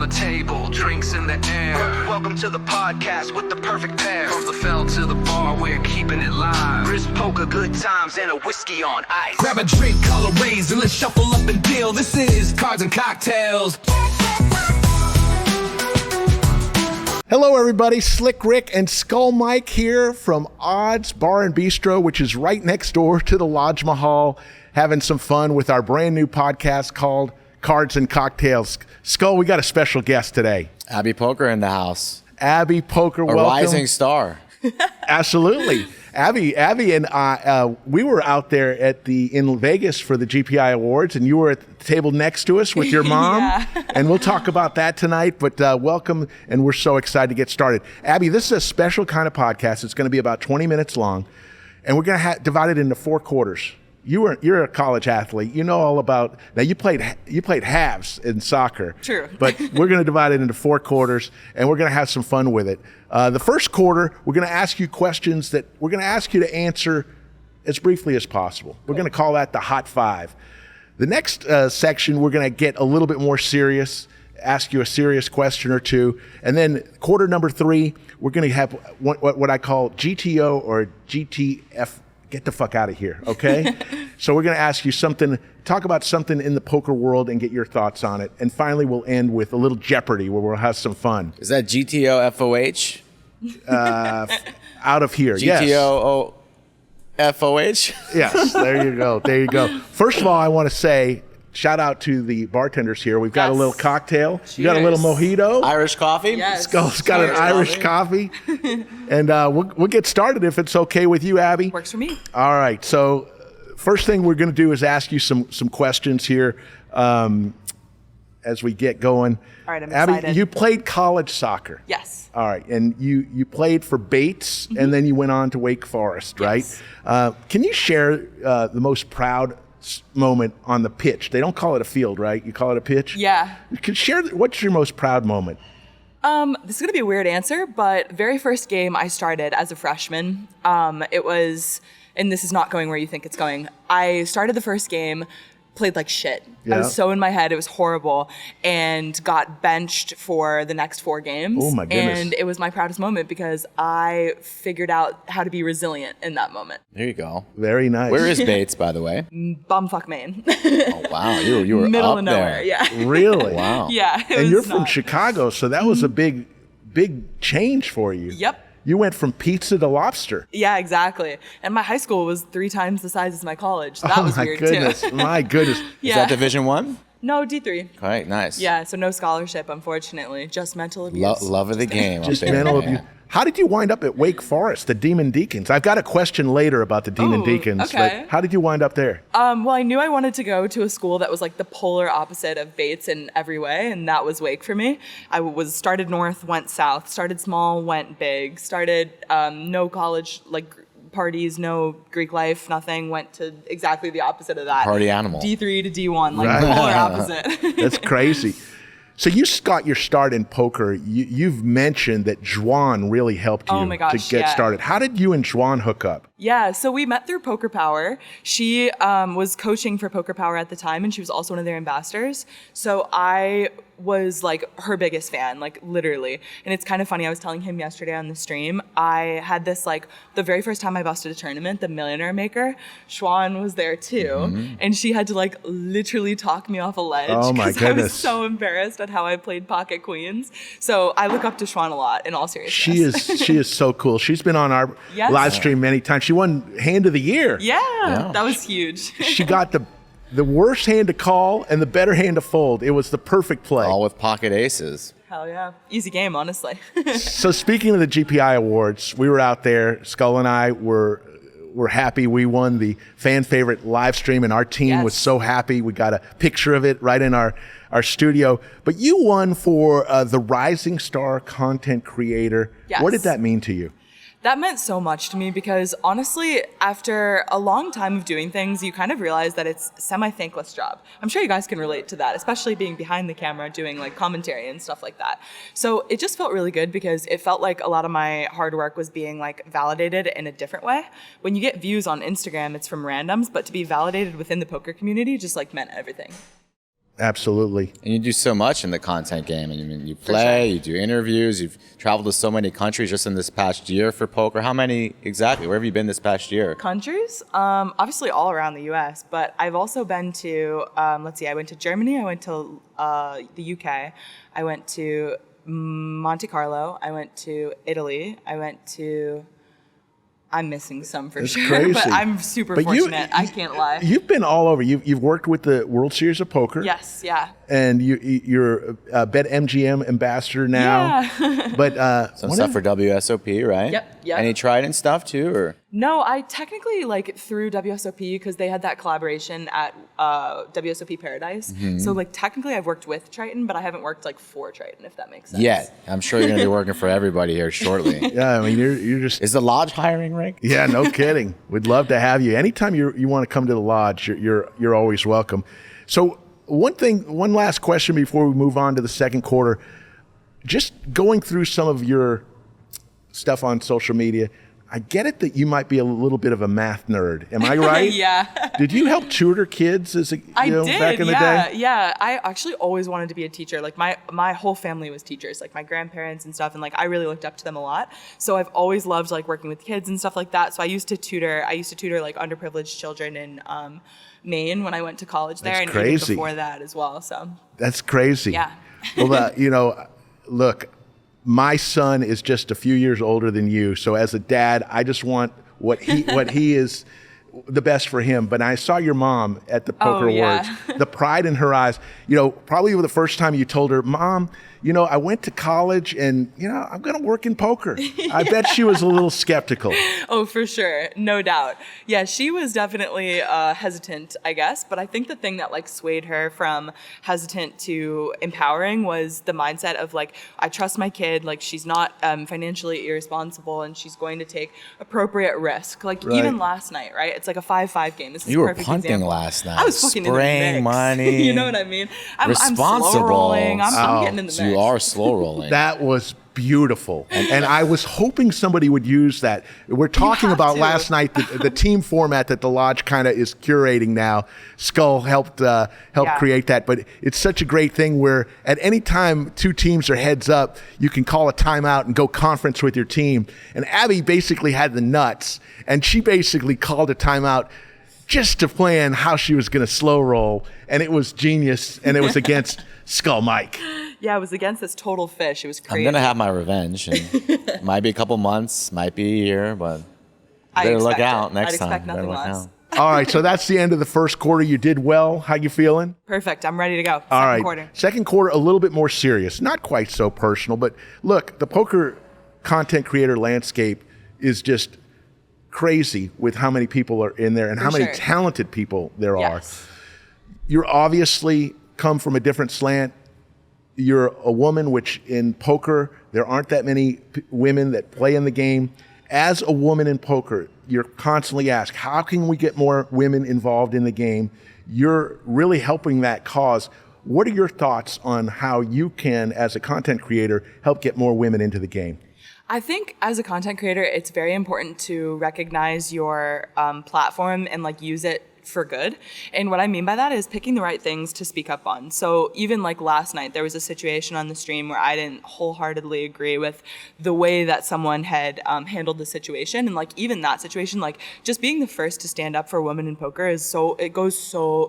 the table, drinks in the air. Welcome to the podcast with the perfect pair. From the fell to the bar, we're keeping it live. Crisp poker, good times, and a whiskey on ice. Grab a drink, call a raise, and let's shuffle up and deal. This is Cards and Cocktails. Hello, everybody. Slick Rick and Skull Mike here from Odds Bar and Bistro, which is right next door to the Lodge Mahal, having some fun with our brand new podcast called Cards and Cocktails. Skull, we got a special guest today. Abby Poker in the house. Abby Poker, welcome. A rising star. Absolutely. Abby and I, we were out there in Vegas for the GPI Awards, and you were at the table next to us with your mom. Yeah. And we'll talk about that tonight, but welcome, and we're so excited to get started. Abby, this is a special kind of podcast. It's going to be about 20 minutes long, and we're going to divide it into 4 quarters. You're a college athlete. You know all about. Now you played halves in soccer. True. But we're going to divide it into 4 quarters, and we're going to have some fun with it. The first quarter, we're going to ask you questions that we're going to ask you to answer as briefly as possible. We're going to call that the Hot 5. The next section, we're going to get a little bit more serious, ask you a serious question or two, and then quarter number 3, we're going to have what I call GTO or GTF. Get the fuck out of here, okay? So we're going to ask you something, talk about something in the poker world and get your thoughts on it. And finally, we'll end with a little Jeopardy where we'll have some fun. Is that GTO FOH? Out of here, yes. GTO FOH? Yes, there you go, there you go. First of all, I want to say, shout out to the bartenders here. We've got a little cocktail. Cheers. You got a little mojito. Irish coffee? Yes. Skull's got an Irish coffee. And we'll get started if it's okay with you, Abby. Works for me. All right. So first thing we're going to do is ask you some questions here as we get going. All right, I'm Abby, excited. you played college soccer. Yes. All right. And you played for Bates, and then you went on to Wake Forest, right? Yes. Can you share the most proud moment on the pitch? They don't call it a field, right? You call it a pitch? Yeah. You can share, what's your most proud moment? This is going to be a weird answer, but very first game I started as a freshman, it was, and this is not going where you think it's going. I started the first game, played like shit. Yeah. I was so in my head, it was horrible, and got benched for the next 4 games. Oh my goodness. And it was my proudest moment because I figured out how to be resilient in that moment. There you go. Very nice. Where is Bates, by the way? Bumfuck Maine. Oh, wow. You were Middle up of nowhere, there. yeah. Really? Wow. Yeah. it And was you're from not- Chicago, so that was a big change for you. Yep. You went from pizza to lobster. Yeah, exactly. And my high school was 3 times the size as my college. So that was my weird goodness. too. My goodness. Yeah. Is that Division 1? No, D3. All right, nice. Yeah, so no scholarship, unfortunately. Just mental abuse. Love of the game. Just up there, mental man. abuse. How did you wind up at Wake Forest, the Demon Deacons? I've got a question later about the Demon Ooh, Deacons. okay. But how did you wind up there? Well, I knew I wanted to go to a school that was like the polar opposite of Bates in every way, and that was Wake for me. I was started north, went south, started small, went big, started no college like parties, no Greek life, nothing. Went to exactly the opposite of that. Party animal. D3 to D1, like Right. polar opposite. That's crazy. So you got your start in poker. You've mentioned that Juan really helped you Oh my gosh, to get yeah. started. How did you and Juan hook up? Yeah, so we met through Poker Power. She was coaching for Poker Power at the time, and she was also one of their ambassadors. So I was like her biggest fan, like literally. And it's kind of funny, I was telling him yesterday on the stream, I had this like, the very first time I busted a tournament, the Millionaire Maker, Schwan was there too. And she had to like literally talk me off a ledge. Oh my 'cause I was goodness. so embarrassed at how I played Pocket Queens. So I look up to Schwan a lot, in all seriousness. She is so cool. She's been on our Yes. live stream many times. She won Hand of the Year. Yeah, that was huge. She got the worst hand to call and the better hand to fold. It was the perfect play. All with pocket aces. Hell yeah. Easy game, honestly. So speaking of the GPI Awards, we were out there. Skull and I were happy. We won the fan favorite live stream, and our team was Yes. so happy. We got a picture of it right in our studio. But you won for the Rising Star content creator. Yes. What did that mean to you? That meant so much to me because honestly, after a long time of doing things, you kind of realize that it's a semi-thankless job. I'm sure you guys can relate to that, especially being behind the camera doing like commentary and stuff like that. So it just felt really good because it felt like a lot of my hard work was being like validated in a different way. When you get views on Instagram, it's from randoms, but to be validated within the poker community just like meant everything. Absolutely. And you do so much in the content game. I mean, you play, you do interviews, you've traveled to so many countries just in this past year for poker. How many exactly? Where have you been this past year? Countries? Obviously all around the US, but I've also been to, let's see, I went to Germany, I went to the UK, I went to Monte Carlo, I went to Italy, I went to... I'm missing some for It's sure, crazy. but I'm super But fortunate. I can't lie. You've been all over. You've worked with the World Series of Poker. Yes, yeah. And you're a BetMGM ambassador now. Yeah. But Some stuff for WSOP, right? Yep. Any Trident stuff too, or? No, I technically through WSOP because they had that collaboration at WSOP Paradise. So technically I've worked with Triton, but I haven't worked for Triton, if that makes sense. Yeah, I'm sure you're going to be working for everybody here shortly. yeah, I mean, you're just. Is the lodge hiring, Rick? Yeah, no kidding. We'd love to have you. Anytime you want to come to the lodge, you're always welcome. So one last question before we move on to the second quarter. Just going through some of your stuff on social media, I get it that you might be a little bit of a math nerd. Am I right? Yeah. Did you help tutor kids I did, back in the day? Yeah. I actually always wanted to be a teacher. My whole family was teachers, my grandparents and stuff, and I really looked up to them a lot. So I've always loved working with kids and stuff like that. So I used to tutor underprivileged children in Maine when I went to college there, That's and crazy. even before that as well. So That's crazy. yeah. Well, look, my son is just a few years older than you. So as a dad, I just want what he is the best for him. But I saw your mom at the Poker Awards, the pride in her eyes, probably the first time you told her, Mom, I went to college and, I'm going to work in poker. I bet she was a little skeptical. Oh, for sure. No doubt. Yeah, she was definitely hesitant, I guess. But I think the thing that swayed her from hesitant to empowering was the mindset of I trust my kid. She's not financially irresponsible and she's going to take appropriate risk. Even last night, right? It's a 5-5 game. This is You a were perfect punting example. last night. I was fucking spraying in the mix. money. You know what I mean? I'm Responsible. slow rolling. I'm getting in the mix. You are slow rolling. That was beautiful. And I was hoping somebody would use that. We're talking have about to. last night, the team format that the lodge kind of is curating now. Skull helped create that. But it's such a great thing where at any time two teams are heads up, you can call a timeout and go conference with your team. And Abby basically had the nuts. And she basically called a timeout just to plan how she was going to slow roll. And it was genius. And it was against Skull Mike. Yeah, it was against this total fish. It was crazy. I'm going to have my revenge. And might be a couple months, might be a year, but better look out next time. I'd expect nothing Better look less. out. All right, so that's the end of the first quarter. You did well. How you feeling? Perfect. I'm ready to go. All right. Quarter. Second quarter, a little bit more serious. Not quite so personal, but look, the poker content creator landscape is just crazy with how many people are in there and how many sure. talented people there Yes. are. You're obviously come from a different slant. You're a woman, which in poker, there aren't that many women that play in the game. As a woman in poker, you're constantly asked, how can we get more women involved in the game? You're really helping that cause. What are your thoughts on how you can, as a content creator, help get more women into the game? I think as a content creator, it's very important to recognize your platform and use it for good. And what I mean by that is picking the right things to speak up on. So even last night, there was a situation on the stream where I didn't wholeheartedly agree with the way that someone had handled the situation. And even that situation, just being the first to stand up for a woman in poker it goes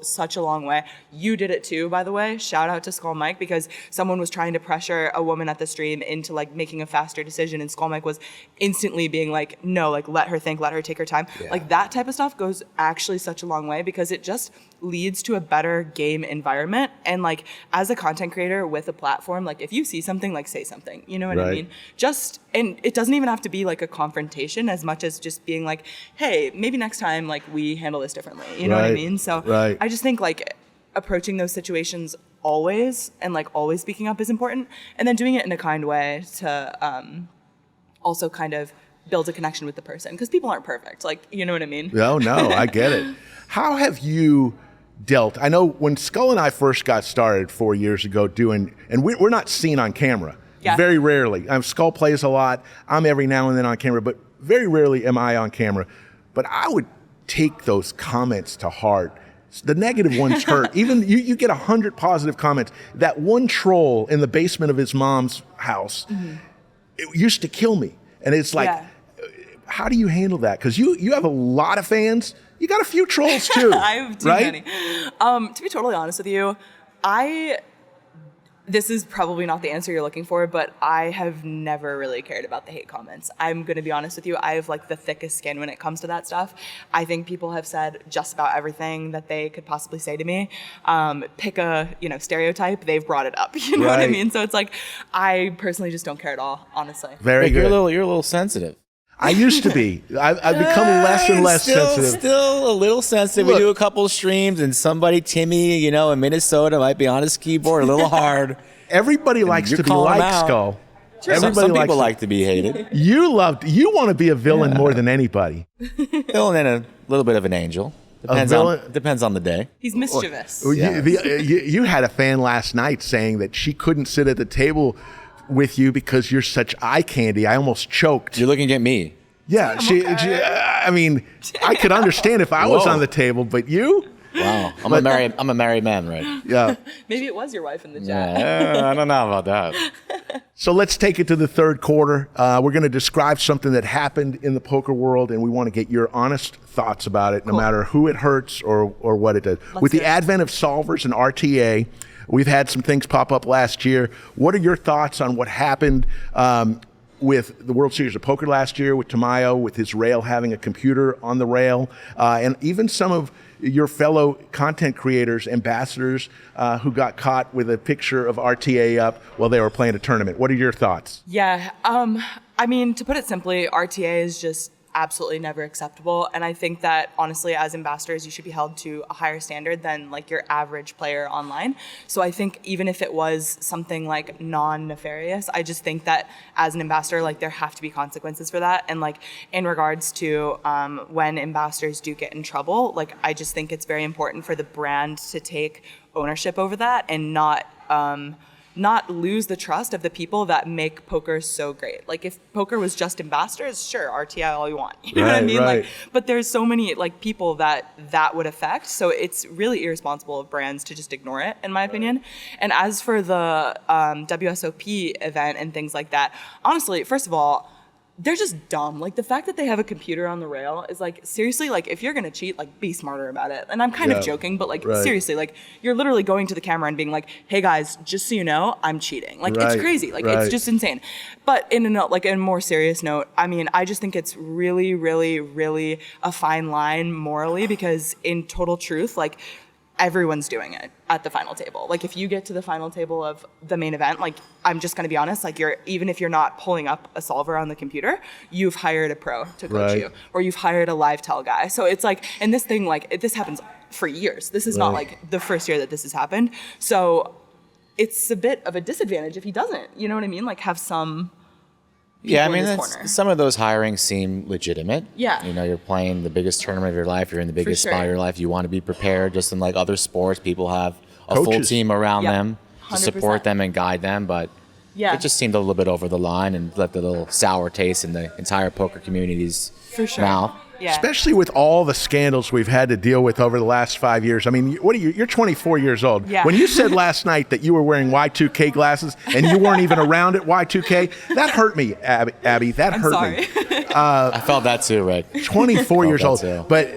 such a long way. You did it too, by the way. Shout out to Skull Mike, because someone was trying to pressure a woman at the stream into making a faster decision. And Skull Mike was instantly being no, let her think, let her take her time. Yeah. That type of stuff goes actually such a long way, because it just leads to a better game environment. And as a content creator with a platform, if you see something, say something, you know what I Right. mean? And it doesn't even have to be a confrontation as much as just being hey, maybe next time we handle this differently, you know what I Right. mean? So Right. I just think approaching those situations always and always speaking up is important, and then doing it in a kind way to also kind of build a connection with the person, because people aren't perfect, you know what I mean? No, I get it. How have you dealt? I know when Skull and I first got started 4 years ago and we're not seen on camera. Yeah. Very rarely. Skull plays a lot. I'm every now and then on camera, but very rarely am I on camera. But I would take those comments to heart The negative ones hurt. Even you get 100 positive comments. That one troll in the basement of his mom's house, it used to kill me. And it's like, how do you handle that? Because you have a lot of fans. You got a few trolls too. I have too many. To be totally honest with you, this is probably not the answer you're looking for, but I have never really cared about the hate comments. I'm going to be honest with you. I have like the thickest skin when it comes to that stuff. I think people have said just about everything that they could possibly say to me. Pick a, stereotype, they've brought it up. You know what I mean? So it's like, I personally just don't care at all, honestly. Very good. You're a little sensitive. I used to be. I've become less and less sensitive. Still a little sensitive. Look, we do a couple of streams, and Timmy, in Minnesota might be on his keyboard a little hard. Everybody likes to be liked, Skull. Sure, some people like to be hated. You want to be a villain more than anybody. Villain and a little bit of an angel. Depends on the day. He's mischievous. You had a fan last night saying that she couldn't sit at the table with you because you're such eye candy. I almost choked. You're looking at me. Yeah, I mean, I could understand if I was on the table, but you? Wow, I'm a married man, right? Yeah. Maybe it was your wife in the chat. Yeah, I don't know about that. So let's take it to the third quarter. We're going to describe something that happened in the poker world, and we want to get your honest thoughts about it, no matter who it hurts or what it does. With the advent of solvers and RTA, we've had some things pop up last year. What are your thoughts on what happened with the World Series of Poker last year, with Tamayo, with his rail having a computer on the rail, and even some of your fellow content creators, ambassadors who got caught with a picture of RTA up while they were playing a tournament? What are your thoughts? Yeah, I mean, to put it simply, RTA is just absolutely never acceptable. And I think that honestly, as ambassadors, you should be held to a higher standard than like your average player online. So I think even if it was something like non-nefarious, I just think that as an ambassador, like there have to be consequences for that. And like in regards to when ambassadors do get in trouble, like I just think it's very important for the brand to take ownership over that and not lose the trust of the people that make poker so great. Like if poker was just ambassadors, sure, RTI all you want. You know what I mean? Right. Like, but there's so many like people that would affect. So it's really irresponsible of brands to just ignore it, in my opinion. And as for the WSOP event and things like that, honestly, first of all, they're just dumb. Like the fact that they have a computer on the rail is like, seriously, like if you're gonna cheat, like be smarter about it. And I'm kind of joking, but like seriously, like you're literally going to the camera and being like, hey guys, just so you know, I'm cheating. Like it's crazy. Like it's just insane. But in a more serious note, I mean, I just think it's really, really, really a fine line morally, because in total truth, like everyone's doing it at the final table. Like if you get to the final table of the main event, like I'm just gonna be honest, like even if you're not pulling up a solver on the computer, you've hired a pro to coach you, or you've hired a live tell guy. So it's like, and this thing, like this happens for years. This is not like the first year that this has happened. So it's a bit of a disadvantage if he doesn't, you know what I mean? Like have some Yeah, I mean, some of those hirings seem legitimate. Yeah. You're playing the biggest tournament of your life. You're in the biggest spot of your life. You want to be prepared. Just in like other sports, people have a full team around them to 100%. support them and guide them. But it just seemed a little bit over the line and left a little sour taste in the entire poker community's mouth. Yeah. Especially with all the scandals we've had to deal with over the last 5 years. I mean, what are you? You're 24 years old. Yeah. When you said last night that you were wearing Y2K glasses and you weren't even around at Y2K, that hurt me, Abby. That hurt me. I felt that too, right? 24 years old. Too. But,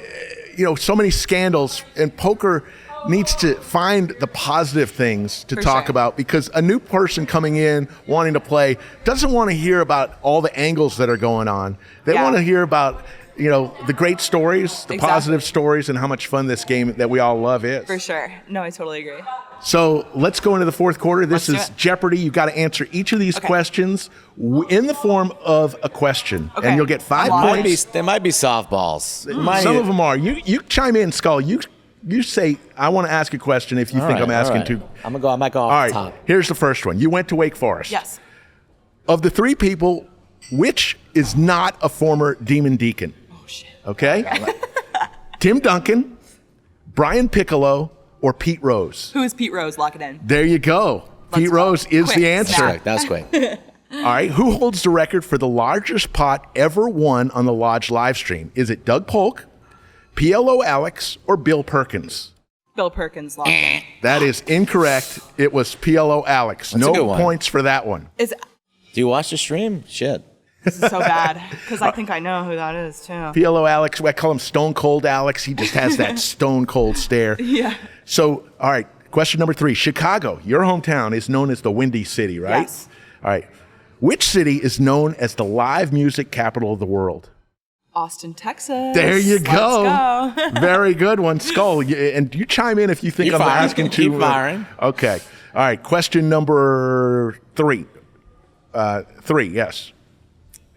so many scandals, and poker needs to find the positive things to talk about, because a new person coming in wanting to play doesn't want to hear about all the angles that are going on. They want to hear about the great stories, the positive stories, and how much fun this game that we all love is. For sure. No, I totally agree. So let's go into the fourth quarter. This is Jeopardy. You've got to answer each of these questions in the form of a question. Okay. And you'll get 5 points. There might be softballs. Some of them are. You chime in, Skull. You say, I want to ask a question if you think I'm asking too. I might go off the top. Here's the first one. You went to Wake Forest. Yes. Of the 3 people, which is not a former Demon Deacon? Okay? Tim Duncan, Brian Piccolo, or Pete Rose? Who is Pete Rose? Lock it in. There you go. Pete Rose is the answer. That's quick. All right. Who holds the record for the largest pot ever won on the Lodge live stream? Is it Doug Polk, PLO Alex, or Bill Perkins? Bill Perkins locked in. That is incorrect. It was PLO Alex. That's a good No one. points for that one. Is Do you watch the stream? Shit. This is so bad because I think I know who that is too. PLO Alex, I call him Stone Cold Alex. He just has that stone cold stare. Yeah. So, all right, question number 3. Chicago, your hometown, is known as the Windy City, right? Yes. All right. Which city is known as the live music capital of the world? Austin, Texas. There you go. Let's go. Very good one, Skull. And you chime in if you think Keep I'm firing. asking too. Keep firing. Okay. All right. Question number 3. 3, yes.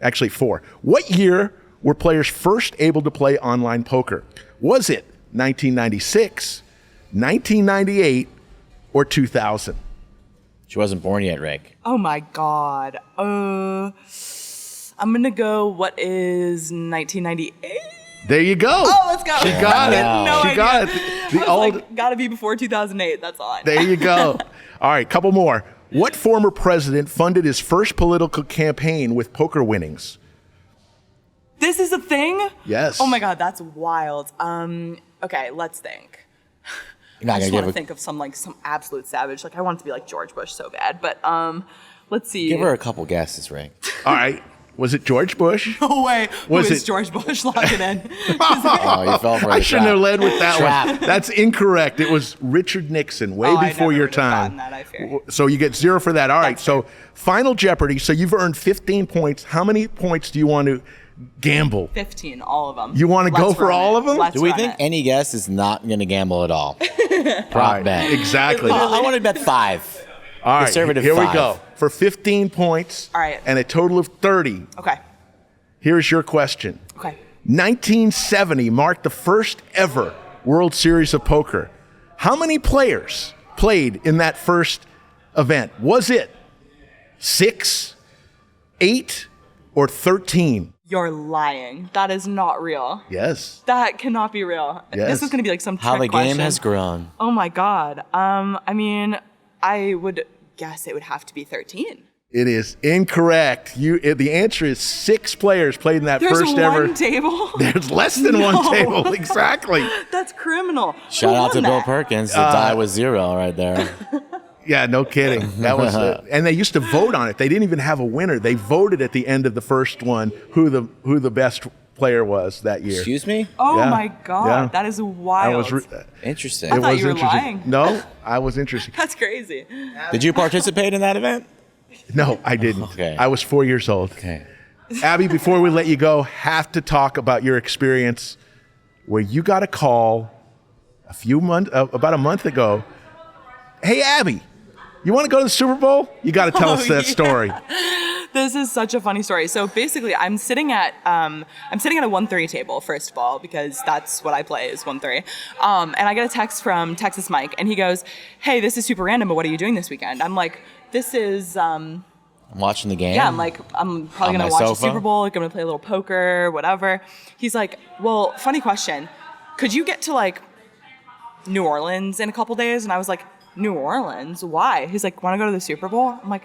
Actually, 4. What year were players first able to play online poker? Was it 1996, 1998, or 2000? She wasn't born yet, Rick. Oh my God. I'm gonna go. What is 1998? There you go. Oh, let's go. She got it. No She idea. got it. I The was old. like, gotta be before 2008. That's all I know. There you go. All right, couple more. What former president funded his first political campaign with poker winnings? This is a thing? Yes. Oh my God, that's wild. Okay, let's think. You're not I just gonna want to give think of some absolute savage. Like I want it to be like George Bush so bad, but let's see. give her a couple guesses, Rick. All right. Was it George Bush? No way. Was Who is it- George Bush? Lock it in. Oh, you fell for I the shouldn't trap. have led with that Trap. one. That's incorrect. It was Richard Nixon, way Oh, I before never your would've gotten time. that, I fear. So you get 0 for that. All right. That's So Final Jeopardy. So you've earned 15 points. How many points do you want to gamble? 15, all of them. You wanna go for all of them? Let's Do we run think it. any guest is not going to gamble at all? All Prop right, bet. exactly. I want to bet 5. All right. Conservative Here we 5. go. For 15 points. All right. And a total of 30. Okay. Here's your question. Okay. 1970 marked the first ever World Series of Poker. How many players played in that first event? Was it 6, 8, or 13? You're lying. That is not real. Yes. That cannot be real. Yes. This is going to be like some How the trick game question. has grown. Oh my God. I mean, I would guess it would have to be 13. It is incorrect. The answer is 6 players played in that There's first one ever. table. There's less than No. one table. Exactly. That's criminal. Shout Who out to won Bill that? Perkins. The die was 0 right there. Yeah, no kidding. That was and they used to vote on it. They didn't even have a winner. They voted at the end of the first one who the best player was that year. Excuse me? Oh Yeah. my God. Yeah. That is I wild. was Interesting. I thought was you were interesting. lying. No, I was interested. That's crazy. Did you participate in that event? No, I didn't. Okay. I was 4 years old. Okay. Abby, before we let you go, have to talk about your experience where you got a call about a month ago. Hey, Abby, you want to go to the Super Bowl? You got to tell us that yeah. story. This is such a funny story. So basically, I'm sitting at a 1-3 table, first of all, because that's what I play is 1-3. And I get a text from Texas Mike, and he goes, "Hey, this is super random, but what are you doing this weekend?" I'm like, "This is I'm watching the game. yeah." I'm like, "I'm probably On gonna my watch the sofa? Super Bowl. Like, I'm gonna play a little poker, whatever." He's like, "Well, funny question. Could you get to like New Orleans in a couple days?" And I was like, "New Orleans? Why?" He's like, "Want to go to the Super Bowl?" I'm like,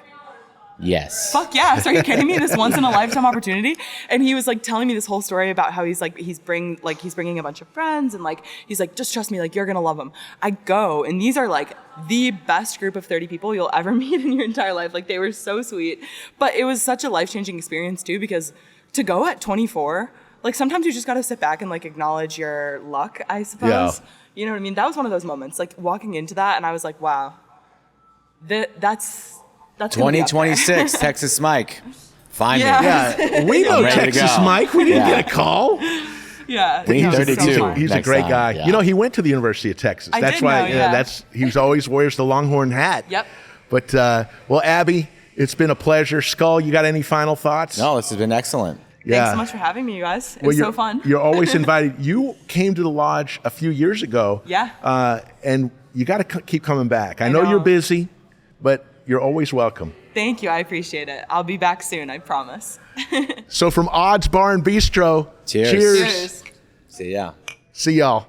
Yes. fuck yes, are you kidding me? This once in a lifetime opportunity. And he was like telling me this whole story about how he's bringing a bunch of friends, and like he's like, just trust me, like you're gonna love them. I go, and these are like the best group of 30 people you'll ever meet in your entire life. Like they were so sweet, but it was such a life-changing experience too, because to go at 24, like sometimes you just gotta sit back and like acknowledge your luck, I suppose. Yeah. You know what I mean? That was one of those moments, like walking into that, and I was like, wow, that's gonna be up there. 2026, Texas Mike. Find Yeah. me. Yeah, we know I'm ready to Texas go. Mike. We didn't Yeah. get a call. Yeah. We need it was 32. So fun. He's a Next great time, guy. yeah. You know, he went to the University of Texas. I That's did why. know, yeah. He's always wears the Longhorn hat. Yep. But well, Abby, it's been a pleasure. Skull, you got any final thoughts? No, this has been excellent. Thanks so much for having me, you guys. It Well, was you're, so fun. You're always invited. You came to the lodge a few years ago. Yeah. And you got to keep coming back. I know know. you're busy, but you're always welcome. Thank you. I appreciate it. I'll be back soon. I promise. So from Odds Bar and Bistro, Cheers. cheers. Cheers. See ya. See y'all.